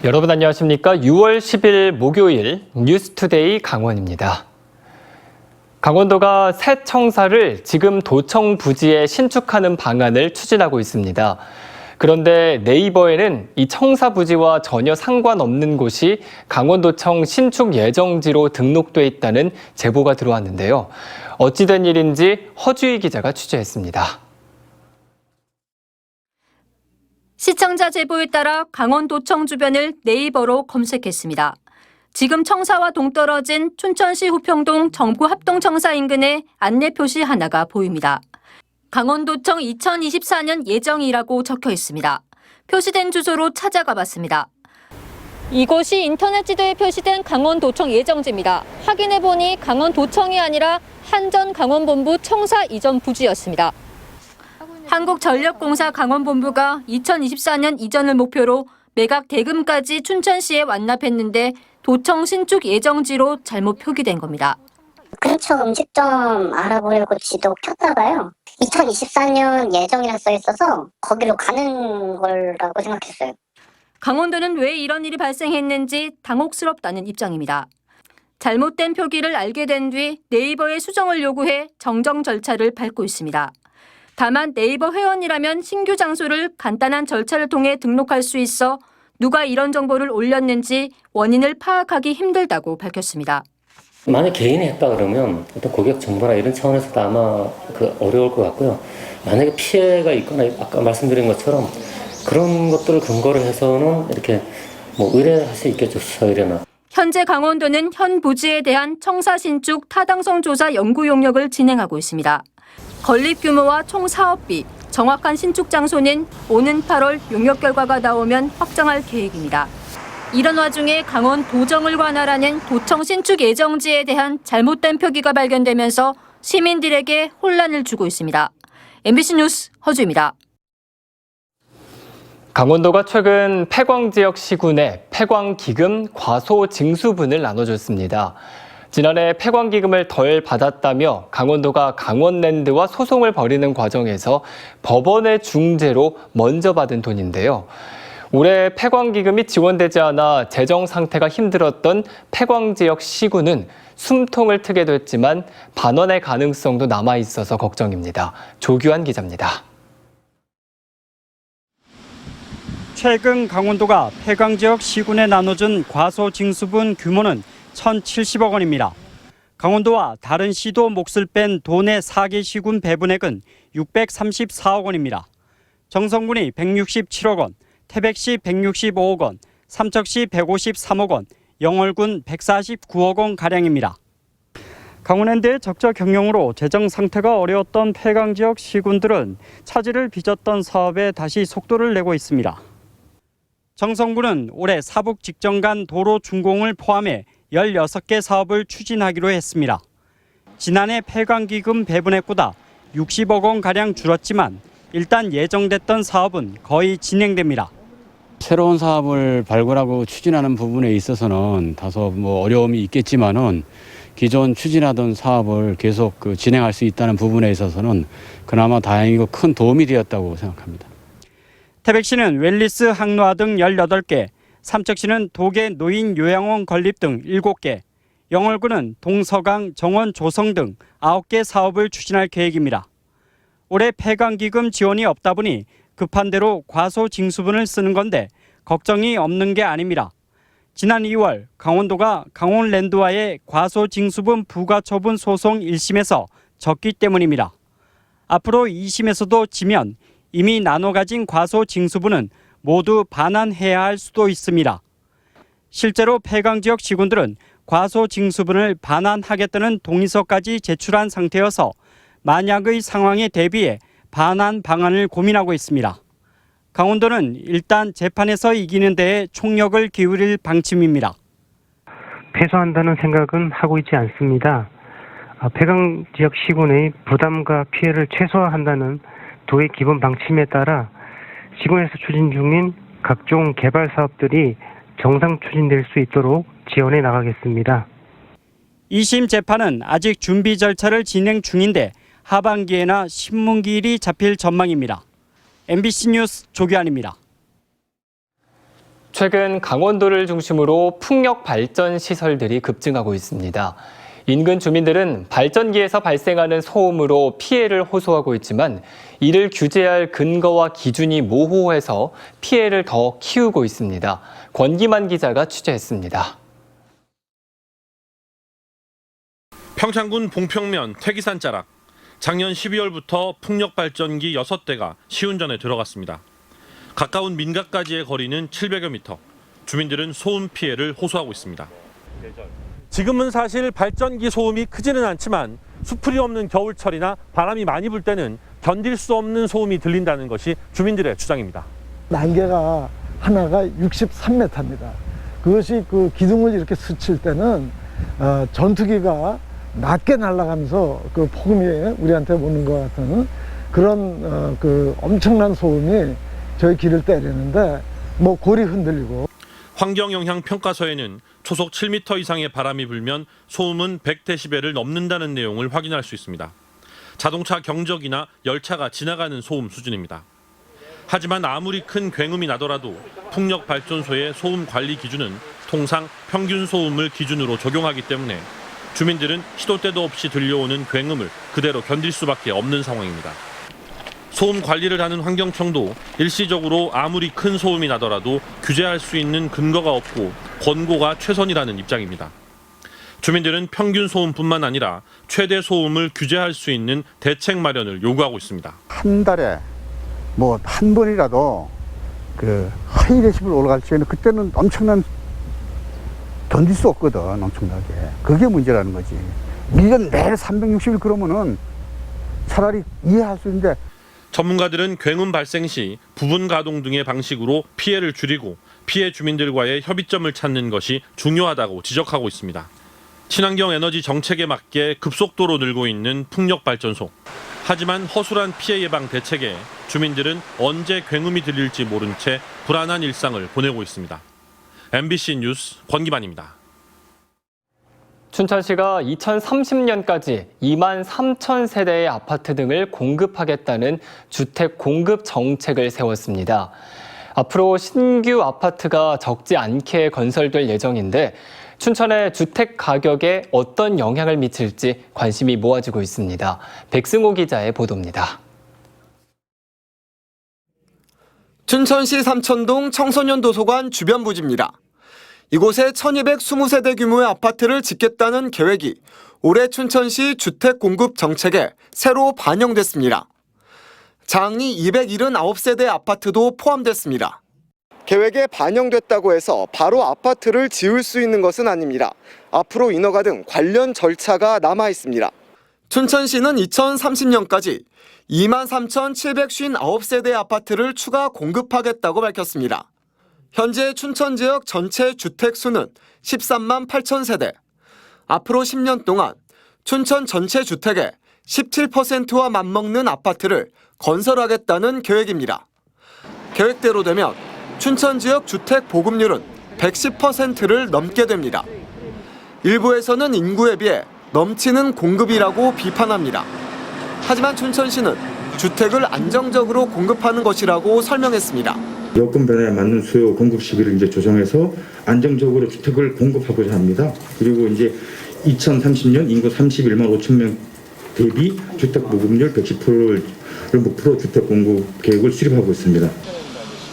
여러분 안녕하십니까? 6월 10일 목요일 뉴스투데이 강원입니다. 강원도가 새 청사를 지금 도청 부지에 신축하는 방안을 추진하고 있습니다. 그런데 네이버에는 이 청사 부지와 전혀 상관없는 곳이 강원도청 신축 예정지로 등록돼 있다는 제보가 들어왔는데요. 어찌된 일인지 허주희 기자가 취재했습니다. 시청자 제보에 따라 강원도청 주변을 네이버로 검색했습니다. 지금 청사와 동떨어진 춘천시 후평동 정부합동청사 인근에 안내 표시 하나가 보입니다. 강원도청 2024년 예정이라고 적혀 있습니다. 표시된 주소로 찾아가 봤습니다. 이곳이 인터넷 지도에 표시된 강원도청 예정지입니다. 확인해보니 강원도청이 아니라 한전강원본부 청사 이전 부지였습니다. 한국전력공사 강원본부가 2024년 이전을 목표로 매각 대금까지 춘천시에 완납했는데 도청 신축 예정지로 잘못 표기된 겁니다. 근처 음식점 알아보려고 지도 켰다가요. 2024년 예정이라 써 있어서 거기로 가는 거라고 생각했어요. 강원도는 왜 이런 일이 발생했는지 당혹스럽다는 입장입니다. 잘못된 표기를 알게 된 뒤 네이버에 수정을 요구해 정정 절차를 밟고 있습니다. 다만 네이버 회원이라면 신규 장소를 간단한 절차를 통해 등록할 수 있어 누가 이런 정보를 올렸는지 원인을 파악하기 힘들다고 밝혔습니다. 만약 개인이 했다 그러면 어떤 고객 정보나 이런 차원에서도 아마 어려울 것 같고요. 만약에 피해가 있거나 아까 말씀드린 것처럼 그런 것들을 근거로 해서는 이렇게 의뢰할 수 있겠죠, 수사의뢰나. 현재 강원도는 현 부지에 대한 청사 신축 타당성 조사 연구 용역을 진행하고 있습니다. 건립 규모와 총 사업비, 정확한 신축 장소는 오는 8월 용역 결과가 나오면 확정할 계획입니다. 이런 와중에 강원 도정을 관할하는 도청 신축 예정지에 대한 잘못된 표기가 발견되면서 시민들에게 혼란을 주고 있습니다. MBC 뉴스 허주입니다. 강원도가 최근 폐광 지역 시군에 폐광기금 과소 징수분을 나눠줬습니다. 지난해 폐광기금을 덜 받았다며 강원도가 강원랜드와 소송을 벌이는 과정에서 법원의 중재로 먼저 받은 돈인데요. 올해 폐광기금이 지원되지 않아 재정 상태가 힘들었던 폐광지역 시군은 숨통을 트게 됐지만 반환의 가능성도 남아있어서 걱정입니다. 조규환 기자입니다. 최근 강원도가 폐광지역 시군에 나눠준 과소징수분 규모는 1,070억 원입니다. 강원도와 다른 시도 몫을 뺀 도내 4개 시군 배분액은 634억 원입니다. 정성군이 167억 원, 태백시 165억 원, 삼척시 153억 원, 영월군 149억 원가량입니다. 강원랜드의 적자 경영으로 재정 상태가 어려웠던 폐광지역 시군들은 차질을 빚었던 사업에 다시 속도를 내고 있습니다. 정성군은 올해 사북 직전 간 도로 준공을 포함해 16개 사업을 추진하기로 했습니다. 지난해 폐광기금 배분액보다 60억 원가량 줄었지만 일단 예정됐던 사업은 거의 진행됩니다. 새로운 사업을 발굴하고 추진하는 부분에 있어서는 다소 어려움이 있겠지만은 기존 추진하던 사업을 계속 진행할 수 있다는 부분에 있어서는 그나마 다행이고 큰 도움이 되었다고 생각합니다. 태백시는 웰리스 항로화 등 18개, 삼척시는 도계 노인 요양원 건립 등 7개, 영월군은 동서강 정원 조성 등 9개 사업을 추진할 계획입니다. 올해 폐광기금 지원이 없다 보니 급한 대로 과소징수분을 쓰는 건데 걱정이 없는 게 아닙니다. 지난 2월 강원도가 강원랜드와의 과소징수분 부과처분 소송 1심에서 졌기 때문입니다. 앞으로 2심에서도 지면 이미 나눠 가진 과소징수분은 모두 반환해야 할 수도 있습니다. 실제로 폐광지역 시군들은 과소징수분을 반환하겠다는 동의서까지 제출한 상태여서 만약의 상황에 대비해 반환 방안을 고민하고 있습니다. 강원도는 일단 재판에서 이기는 데에 총력을 기울일 방침입니다. 패소한다는 생각은 하고 있지 않습니다. 폐광 지역 시군의 부담과 피해를 최소화한다는 도의 기본 방침에 따라 시군에서 추진 중인 각종 개발 사업들이 정상 추진될 수 있도록 지원해 나가겠습니다. 2심 재판은 아직 준비 절차를 진행 중인데 하반기에나 신문기일이 잡힐 전망입니다. MBC 뉴스 조규환입니다. 최근 강원도를 중심으로 풍력 발전 시설들이 급증하고 있습니다. 인근 주민들은 발전기에서 발생하는 소음으로 피해를 호소하고 있지만 이를 규제할 근거와 기준이 모호해서 피해를 더 키우고 있습니다. 권기만 기자가 취재했습니다. 평창군 봉평면 태기산 자락. 작년 12월부터 풍력 발전기 6대가 시운전에 들어갔습니다. 가까운 민가까지의 거리는 700여 미터. 주민들은 소음 피해를 호소하고 있습니다. 지금은 사실 발전기 소음이 크지는 않지만 수풀이 없는 겨울철이나 바람이 많이 불 때는 견딜 수 없는 소음이 들린다는 것이 주민들의 주장입니다. 날개가 하나가 63m입니다. 그것이 그 기둥을 이렇게 스칠 때는 전투기가 낮게 날아가면서 그 폭음이 우리한테 오는 것 같은 그런 그 엄청난 소음이 저희 귀를 때리는데 뭐 골이 흔들리고. 환경영향평가서에는 초속 7m 이상의 바람이 불면 소음은 100데시벨을 넘는다는 내용을 확인할 수 있습니다. 자동차 경적이나 열차가 지나가는 소음 수준입니다. 하지만 아무리 큰 굉음이 나더라도 풍력 발전소의 소음 관리 기준은 통상 평균 소음을 기준으로 적용하기 때문에 주민들은 시도 때도 없이 들려오는 굉음을 그대로 견딜 수밖에 없는 상황입니다. 소음 관리를 하는 환경청도 일시적으로 아무리 큰 소음이 나더라도 규제할 수 있는 근거가 없고 권고가 최선이라는 입장입니다. 주민들은 평균 소음뿐만 아니라 최대 소음을 규제할 수 있는 대책 마련을 요구하고 있습니다. 한 달에 뭐 한 번이라도 그 하이 데시벨 올라갈 적에는 그때는 엄청난 견딜 수 없거든, 엄청나게. 그게 문제라는 거지. 1년 내내 360일 그러면은 차라리 이해할 수 있는데. 전문가들은 굉음 발생 시 부분 가동 등의 방식으로 피해를 줄이고 피해 주민들과의 협의점을 찾는 것이 중요하다고 지적하고 있습니다. 친환경 에너지 정책에 맞게 급속도로 늘고 있는 풍력 발전소. 하지만 허술한 피해 예방 대책에 주민들은 언제 굉음이 들릴지 모른 채 불안한 일상을 보내고 있습니다. MBC 뉴스 권기만입니다. 춘천시가 2030년까지 2만 3천 세대의 아파트 등을 공급하겠다는 주택 공급 정책을 세웠습니다. 앞으로 신규 아파트가 적지 않게 건설될 예정인데 춘천의 주택 가격에 어떤 영향을 미칠지 관심이 모아지고 있습니다. 백승호 기자의 보도입니다. 춘천시 삼천동 청소년도서관 주변 부지입니다. 이곳에 1220세대 규모의 아파트를 짓겠다는 계획이 올해 춘천시 주택 공급 정책에 새로 반영됐습니다. 장이 279세대 아파트도 포함됐습니다. 계획에 반영됐다고 해서 바로 아파트를 지을 수 있는 것은 아닙니다. 앞으로 인허가 등 관련 절차가 남아 있습니다. 춘천시는 2030년까지 23,759세대 아파트를 추가 공급하겠다고 밝혔습니다. 현재 춘천 지역 전체 주택 수는 13만 8천 세대. 앞으로 10년 동안 춘천 전체 주택의 17%와 맞먹는 아파트를 건설하겠다는 계획입니다. 계획대로 되면 춘천 지역 주택 보급률은 110%를 넘게 됩니다. 일부에서는 인구에 비해 넘치는 공급이라고 비판합니다. 하지만 춘천시는 주택을 안정적으로 공급하는 것이라고 설명했습니다. 여건 변화에 맞는 수요 공급 시기를 이제 조정해서 안정적으로 주택을 공급하고자 합니다. 그리고 이제 2030년 인구 31만 5천 명 대비 주택 보급률 110%를 목표로 주택 공급 계획을 수립하고 있습니다.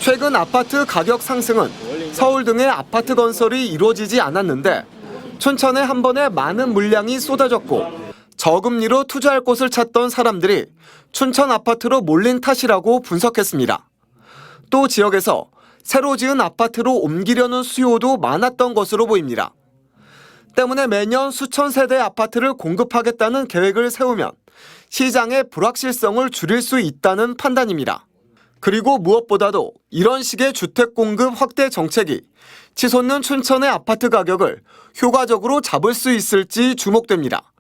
최근 아파트 가격 상승은 서울 등의 아파트 건설이 이루어지지 않았는데 춘천에 한 번에 많은 물량이 쏟아졌고 저금리로 투자할 곳을 찾던 사람들이 춘천 아파트로 몰린 탓이라고 분석했습니다. 또 지역에서 새로 지은 아파트로 옮기려는 수요도 많았던 것으로 보입니다. 때문에 매년 수천 세대 아파트를 공급하겠다는 계획을 세우면 시장의 불확실성을 줄일 수 있다는 판단입니다. 그리고 무엇보다도 이런 식의 주택 공급 확대 정책이 치솟는 춘천의 아파트 가격을 효과적으로 잡을 수 있을지 주목됩니다.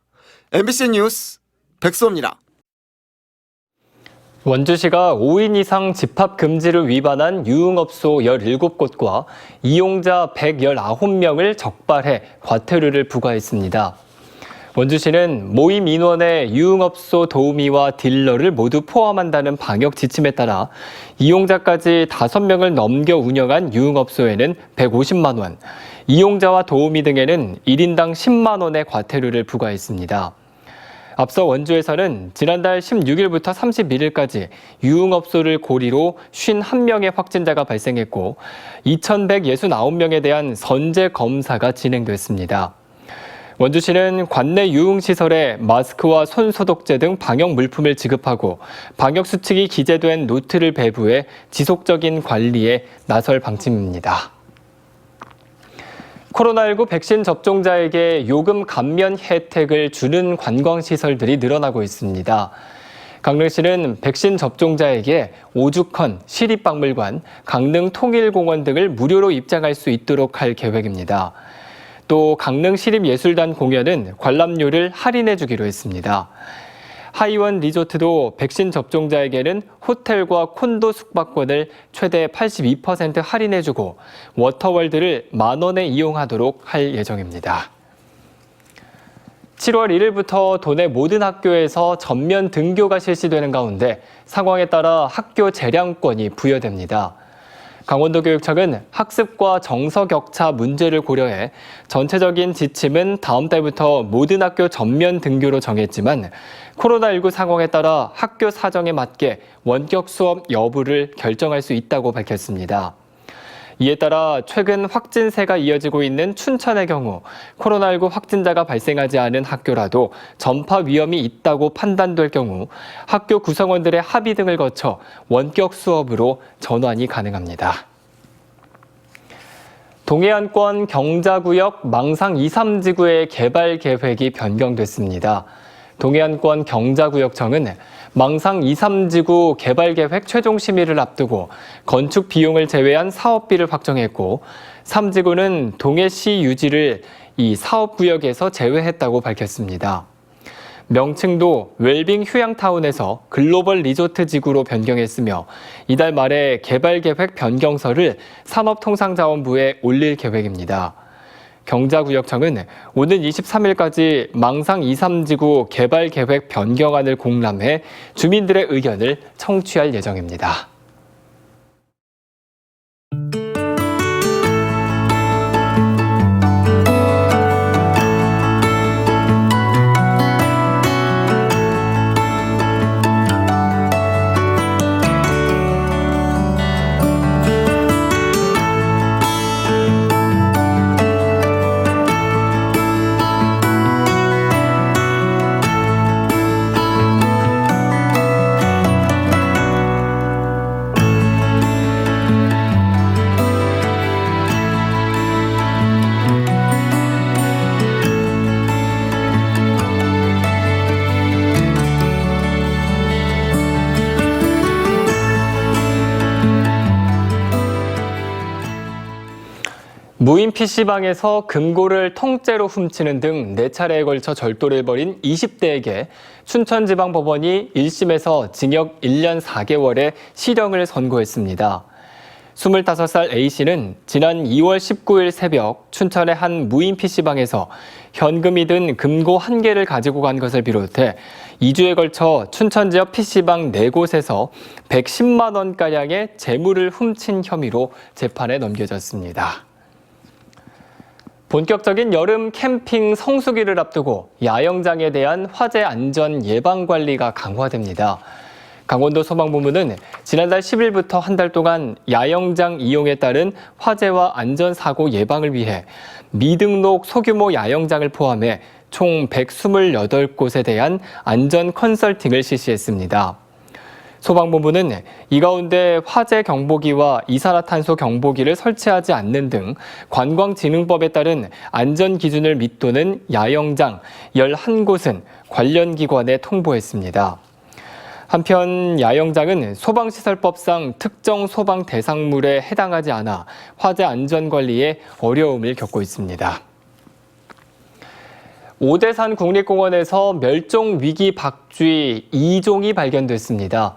MBC 뉴스 백소입니다. 원주시가 5인 이상 집합 금지를 위반한 유흥업소 17곳과 이용자 119명을 적발해 과태료를 부과했습니다. 원주시는 모임 인원에 유흥업소 도우미와 딜러를 모두 포함한다는 방역 지침에 따라 이용자까지 5명을 넘겨 운영한 유흥업소에는 150만 원, 이용자와 도우미 등에는 1인당 10만 원의 과태료를 부과했습니다. 앞서 원주에서는 지난달 16일부터 31일까지 유흥업소를 고리로 51명의 확진자가 발생했고 2,169명에 대한 선제 검사가 진행됐습니다. 원주시는 관내 유흥시설에 마스크와 손소독제 등 방역 물품을 지급하고 방역수칙이 기재된 노트를 배부해 지속적인 관리에 나설 방침입니다. 코로나19 백신 접종자에게 요금 감면 혜택을 주는 관광시설들이 늘어나고 있습니다. 강릉시는 백신 접종자에게 오죽헌, 시립박물관, 강릉 통일공원 등을 무료로 입장할 수 있도록 할 계획입니다. 또 강릉시립예술단 공연은 관람료를 할인해 주기로 했습니다. 하이원 리조트도 백신 접종자에게는 호텔과 콘도 숙박권을 최대 82% 할인해 주고 워터월드를 만원에 이용하도록 할 예정입니다. 7월 1일부터 도내 모든 학교에서 전면 등교가 실시되는 가운데 상황에 따라 학교 재량권이 부여됩니다. 강원도교육청은 학습과 정서 격차 문제를 고려해 전체적인 지침은 다음 달부터 모든 학교 전면 등교로 정했지만 코로나19 상황에 따라 학교 사정에 맞게 원격 수업 여부를 결정할 수 있다고 밝혔습니다. 이에 따라 최근 확진세가 이어지고 있는 춘천의 경우 코로나19 확진자가 발생하지 않은 학교라도 전파 위험이 있다고 판단될 경우 학교 구성원들의 합의 등을 거쳐 원격 수업으로 전환이 가능합니다. 동해안권 경자구역 망상 2, 3지구의 개발 계획이 변경됐습니다. 동해안권 경자구역청은 망상 2, 3지구 개발계획 최종 심의를 앞두고 건축 비용을 제외한 사업비를 확정했고 3지구는 동해시 유지를 이 사업구역에서 제외했다고 밝혔습니다. 명칭도 웰빙 휴양타운에서 글로벌 리조트 지구로 변경했으며 이달 말에 개발계획 변경서를 산업통상자원부에 올릴 계획입니다. 경자구역청은 오는 23일까지 망상 2, 3지구 개발계획 변경안을 공람해 주민들의 의견을 청취할 예정입니다. 무인 PC방에서 금고를 통째로 훔치는 등 4차례에 걸쳐 절도를 벌인 20대에게 춘천지방법원이 1심에서 징역 1년 4개월의 실형을 선고했습니다. 25살 A씨는 지난 2월 19일 새벽 춘천의 한 무인 PC방에서 현금이 든 금고 1개를 가지고 간 것을 비롯해 2주에 걸쳐 춘천 지역 PC방 4곳에서 110만 원가량의 재물을 훔친 혐의로 재판에 넘겨졌습니다. 본격적인 여름 캠핑 성수기를 앞두고 야영장에 대한 화재 안전 예방 관리가 강화됩니다. 강원도 소방본부는 지난달 10일부터 한 달 동안 야영장 이용에 따른 화재와 안전사고 예방을 위해 미등록 소규모 야영장을 포함해 총 128곳에 대한 안전 컨설팅을 실시했습니다. 소방본부는 이 가운데 화재 경보기와 이산화탄소 경보기를 설치하지 않는 등 관광진흥법에 따른 안전 기준을 밑도는 야영장 11곳은 관련 기관에 통보했습니다. 한편 야영장은 소방시설법상 특정 소방 대상물에 해당하지 않아 화재 안전 관리에 어려움을 겪고 있습니다. 오대산 국립공원에서 멸종위기 박쥐 2종이 발견됐습니다.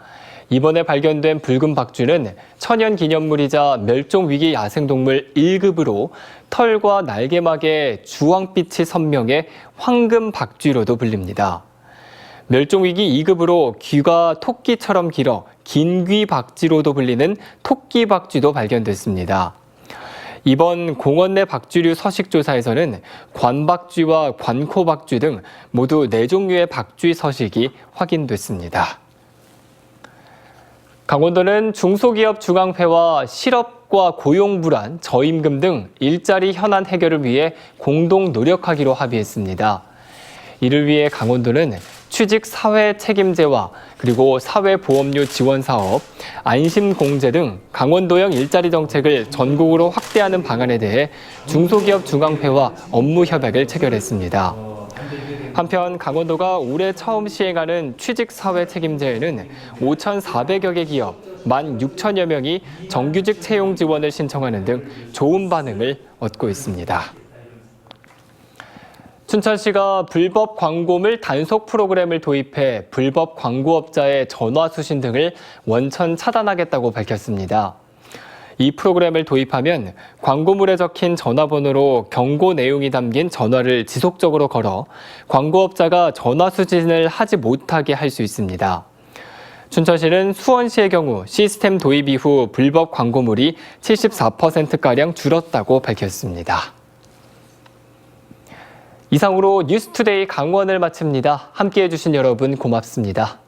이번에 발견된 붉은 박쥐는 천연기념물이자 멸종위기 야생동물 1급으로 털과 날개막에 주황빛이 선명해 황금박쥐로도 불립니다. 멸종위기 2급으로 귀가 토끼처럼 길어 긴귀박쥐로도 불리는 토끼박쥐도 발견됐습니다. 이번 공원 내 박쥐류 서식 조사에서는 관박쥐와 관코박쥐 등 모두 4종류의 박쥐 서식이 확인됐습니다. 강원도는 중소기업 중앙회와 실업과 고용 불안, 저임금 등 일자리 현안 해결을 위해 공동 노력하기로 합의했습니다. 이를 위해 강원도는 취직 사회 책임제와 그리고 사회보험료 지원 사업, 안심공제 등 강원도형 일자리 정책을 전국으로 확대하는 방안에 대해 중소기업 중앙회와 업무 협약을 체결했습니다. 한편 강원도가 올해 처음 시행하는 취직 사회 책임제에는 5,400여 개 기업, 16,000여 명이 정규직 채용 지원을 신청하는 등 좋은 반응을 얻고 있습니다. 춘천시가 불법 광고물 단속 프로그램을 도입해 불법 광고업자의 전화 수신 등을 원천 차단하겠다고 밝혔습니다. 이 프로그램을 도입하면 광고물에 적힌 전화번호로 경고 내용이 담긴 전화를 지속적으로 걸어 광고업자가 전화 수신을 하지 못하게 할 수 있습니다. 춘천시는 수원시의 경우 시스템 도입 이후 불법 광고물이 74%가량 줄었다고 밝혔습니다. 이상으로 뉴스투데이 강원을 마칩니다. 함께해 주신 여러분 고맙습니다.